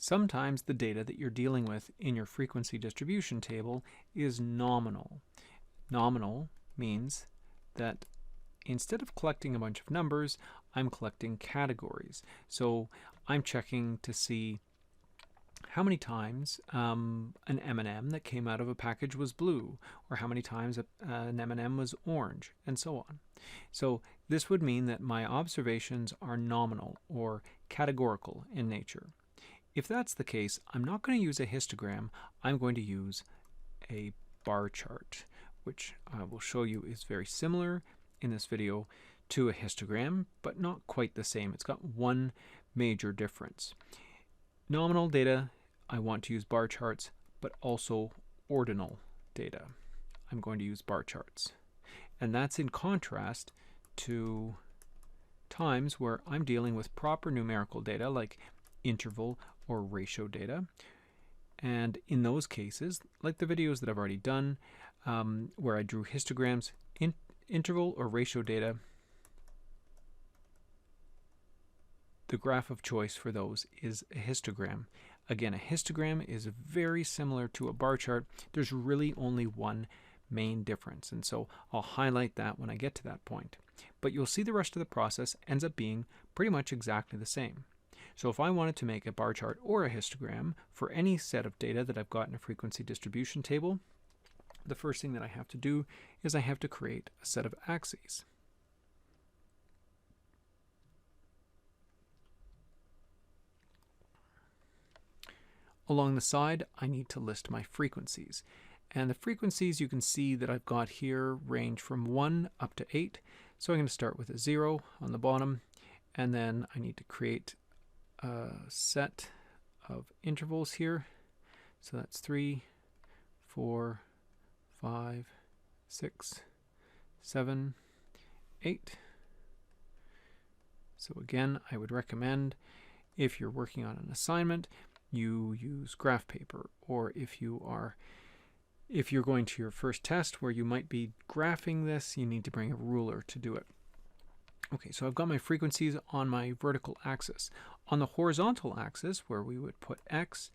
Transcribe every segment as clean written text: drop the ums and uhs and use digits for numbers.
Sometimes the data that you're dealing with in your frequency distribution table is nominal. Nominal means that instead of collecting a bunch of numbers, I'm collecting categories. So I'm checking to see how many times an M&M that came out of a package was blue, or how many times an M&M was orange, and so on. So this would mean that my observations are nominal or categorical in nature. If that's the case, I'm not going to use a histogram. I'm going to use a bar chart, which I will show you is very similar in this video to a histogram, but not quite the same. It's got one major difference. Nominal data, I want to use bar charts, but also ordinal data. I'm going to use bar charts. And that's in contrast to times where I'm dealing with proper numerical data like interval or ratio data. And in those cases, like the videos that I've already done, where I drew histograms, interval or ratio data, the graph of choice for those is a histogram. Again, a histogram is very similar to a bar chart. There's really only one main difference, and so I'll highlight that when I get to that point. But you'll see the rest of the process ends up being pretty much exactly the same. So if I wanted to make a bar chart or a histogram for any set of data that I've got in a frequency distribution table, the first thing that I have to do is I have to create a set of axes. Along the side, I need to list my frequencies. And the frequencies you can see that I've got here range from 1 up to 8. So I'm going to start with a 0 on the bottom, and then I need to create a set of intervals here. So that's 3, 4, 5, 6, 7, 8. So again, I would recommend, if you're working on an assignment, you use graph paper, or if you're going to your first test where you might be graphing this, you need to bring a ruler to do it. Okay, so I've got my frequencies on my vertical axis. On the horizontal axis, where we would put X,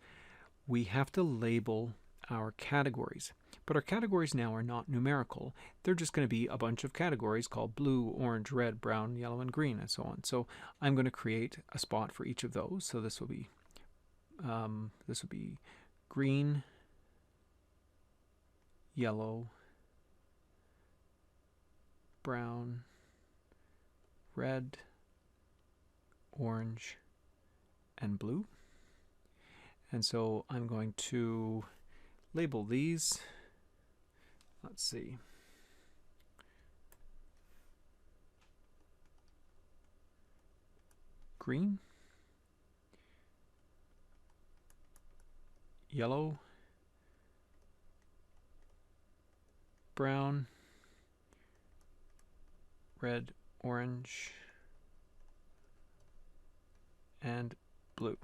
we have to label our categories. But our categories now are not numerical. They're just going to be a bunch of categories called blue, orange, red, brown, yellow, and green, and so on. So I'm going to create a spot for each of those. So this will be green, yellow, brown, red, orange, and blue. And so I'm going to label these. Let's see. Green, yellow, brown, red, orange, and blue.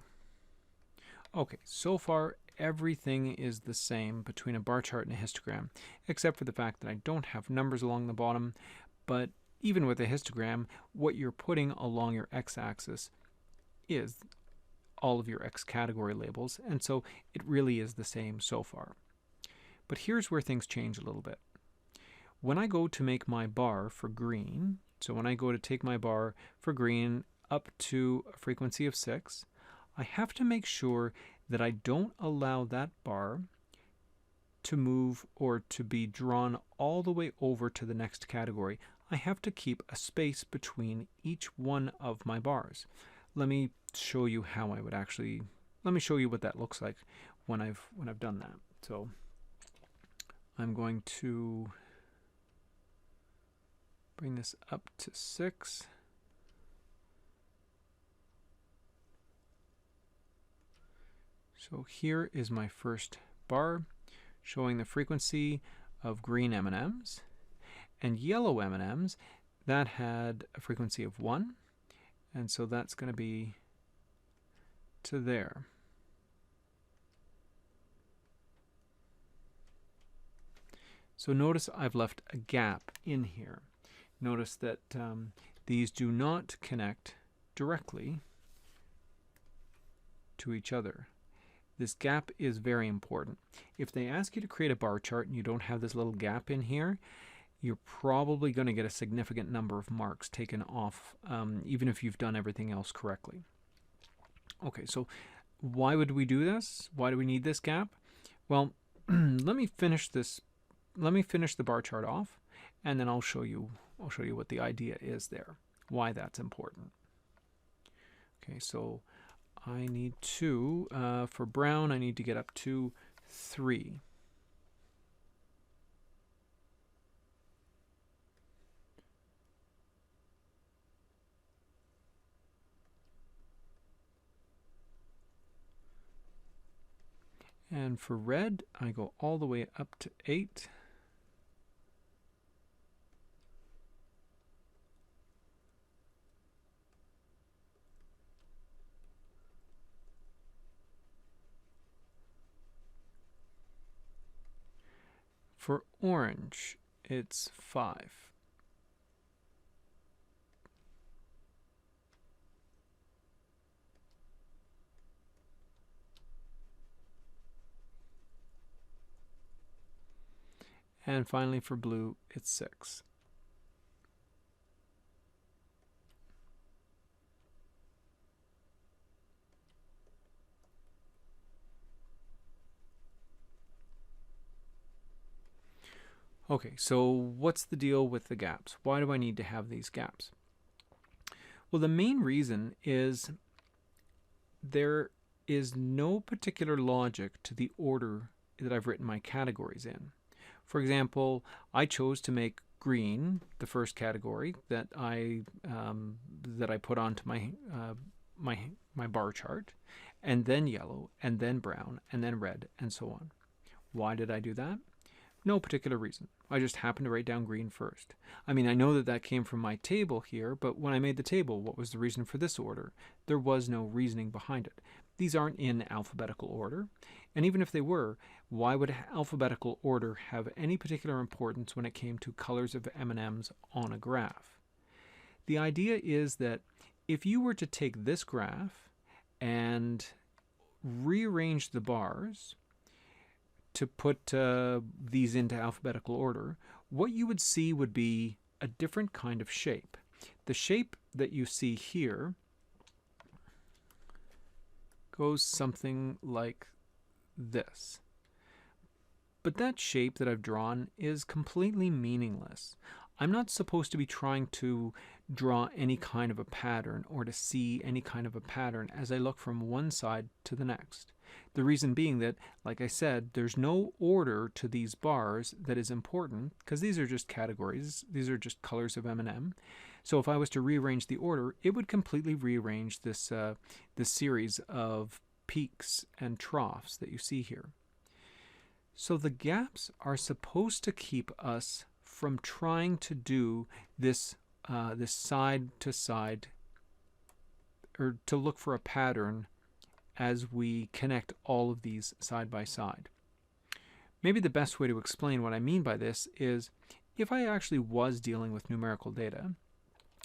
Okay, so far everything is the same between a bar chart and a histogram, except for the fact that I don't have numbers along the bottom. But even with a histogram, what you're putting along your x-axis is all of your X category labels, and so it really is the same so far. But here's where things change a little bit. When I go to make my bar for green, so when I go to take my bar for green up to a frequency of 6, I have to make sure that I don't allow that bar to move or to be drawn all the way over to the next category. I have to keep a space between each one of my bars. Let me show you how I would actually, let me show you what that looks like when I've done that. So I'm going to bring this up to 6. So here is my first bar showing the frequency of green M&Ms, and yellow M&Ms that had a frequency of 1, and so that's going to be to there. So notice I've left a gap in here. Notice that these do not connect directly to each other. This gap is very important. If they ask you to create a bar chart and you don't have this little gap in here, you're probably going to get a significant number of marks taken off, even if you've done everything else correctly. Okay, so why would we do this? Why do we need this gap? Well, let me finish the bar chart off, and then I'll show you what the idea is there, why that's important. Okay, so I need to, for brown, I need to get up to 3. And for red, I go all the way up to 8. For orange, it's 5. And finally for blue, it's 6. Okay, so what's the deal with the gaps? Why do I need to have these gaps? Well, the main reason is there is no particular logic to the order that I've written my categories in. For example, I chose to make green the first category that I put onto my my bar chart, and then yellow, and then brown, and then red, and so on. Why did I do that? No particular reason. I just happened to write down green first. I mean, I know that that came from my table here, but when I made the table, what was the reason for this order? There was no reasoning behind it. These aren't in alphabetical order, and even if they were, why would alphabetical order have any particular importance when it came to colors of M&Ms on a graph? The idea is that if you were to take this graph and rearrange the bars to put these into alphabetical order, what you would see would be a different kind of shape. The shape that you see here goes something like this. But that shape that I've drawn is completely meaningless. I'm not supposed to be trying to draw any kind of a pattern or to see any kind of a pattern as I look from one side to the next. The reason being that, like I said, there's no order to these bars that is important, because these are just categories. These are just colors of M&M. So if I was to rearrange the order, it would completely rearrange this series of peaks and troughs that you see here. So the gaps are supposed to keep us from trying to do this side to side, or to look for a pattern as we connect all of these side by side. Maybe the best way to explain what I mean by this is if I actually was dealing with numerical data.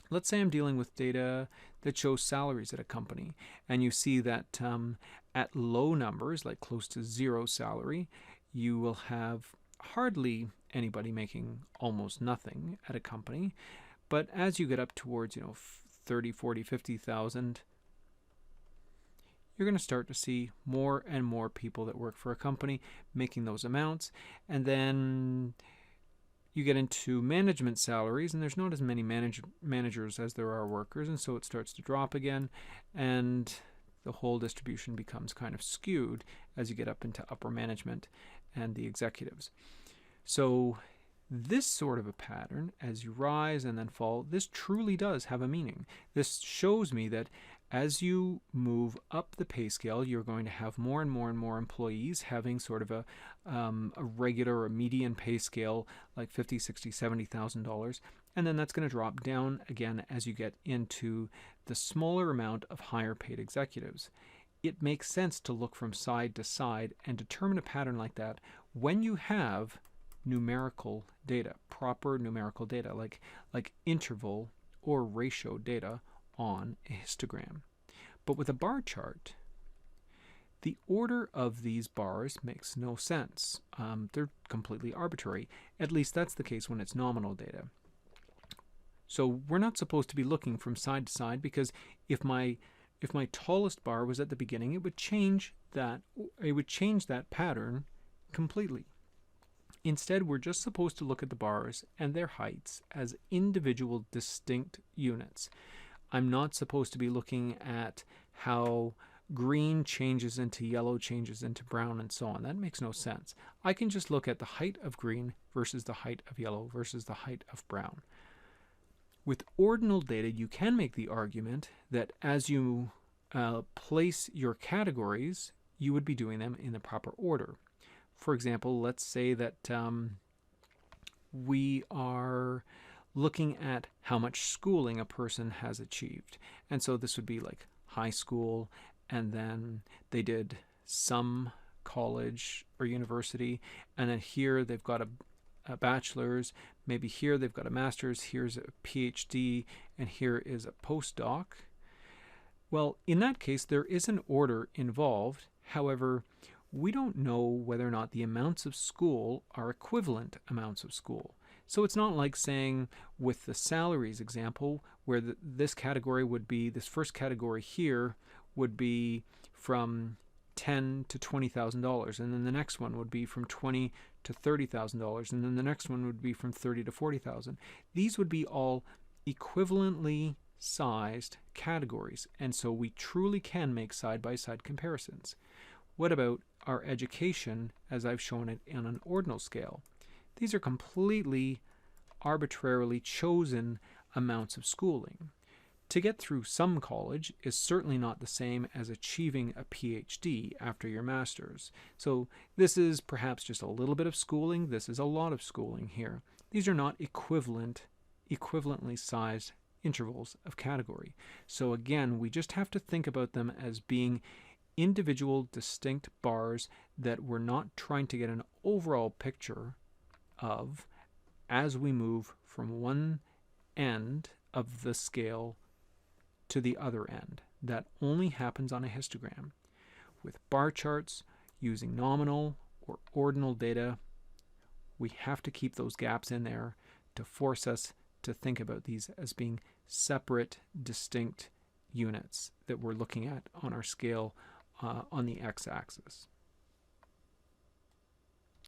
Let's say I'm dealing with data that shows salaries at a company, and you see that at low numbers, like close to 0 salary, you will have hardly anybody making almost nothing at a company. But as you get up towards 30, 40, 50,000, you're going to start to see more and more people that work for a company making those amounts. And then you get into management salaries, and there's not as many managers as there are workers, and so it starts to drop again, and the whole distribution becomes kind of skewed as you get up into upper management and the executives. So this sort of a pattern, as you rise and then fall, this truly does have a meaning. This shows me that as you move up the pay scale, you're going to have more and more and more employees having sort of a regular or median pay scale, like $50,000, $60,000, $70,000, and then that's going to drop down again as you get into the smaller amount of higher paid executives. It makes sense to look from side to side and determine a pattern like that when you have numerical data, proper numerical data, like interval or ratio data on a histogram. But with a bar chart, The order of these bars makes no sense. They're completely arbitrary. At least that's the case when it's nominal data. So we're not supposed to be looking from side to side, because if my tallest bar was at the beginning, it would change that pattern completely. Instead, we're just supposed to look at the bars and their heights as individual distinct units. I'm not supposed to be looking at how green changes into yellow, changes into brown, and so on. That makes no sense. I can just look at the height of green versus the height of yellow versus the height of brown. With ordinal data, you can make the argument that as you place your categories, you would be doing them in the proper order. For example, let's say that we are looking at how much schooling a person has achieved. And so this would be like high school, and then they did some college or university, and then here they've got a bachelor's, maybe here they've got a master's, here's a PhD, and here is a postdoc. Well, in that case, there is an order involved. However, we don't know whether or not the amounts of school are equivalent amounts of school. So it's not like saying with the salaries example, where this category would be, this first category here would be from $10,000 to $20,000, and then the next one would be from $20,000 to $30,000, and then the next one would be from $30,000 to $40,000. These would be all equivalently sized categories, and so we truly can make side-by-side comparisons. What about our education, as I've shown it on an ordinal scale? These are completely arbitrarily chosen amounts of schooling. To get through some college is certainly not the same as achieving a PhD after your master's. So this is perhaps just a little bit of schooling. This is a lot of schooling here. These are not equivalently sized intervals of category. So again, we just have to think about them as being individual distinct bars that we're not trying to get an overall picture of as we move from one end of the scale to the other end. That only happens on a histogram. With bar charts using nominal or ordinal data, we have to keep those gaps in there to force us to think about these as being separate, distinct units that we're looking at on our scale on the x-axis.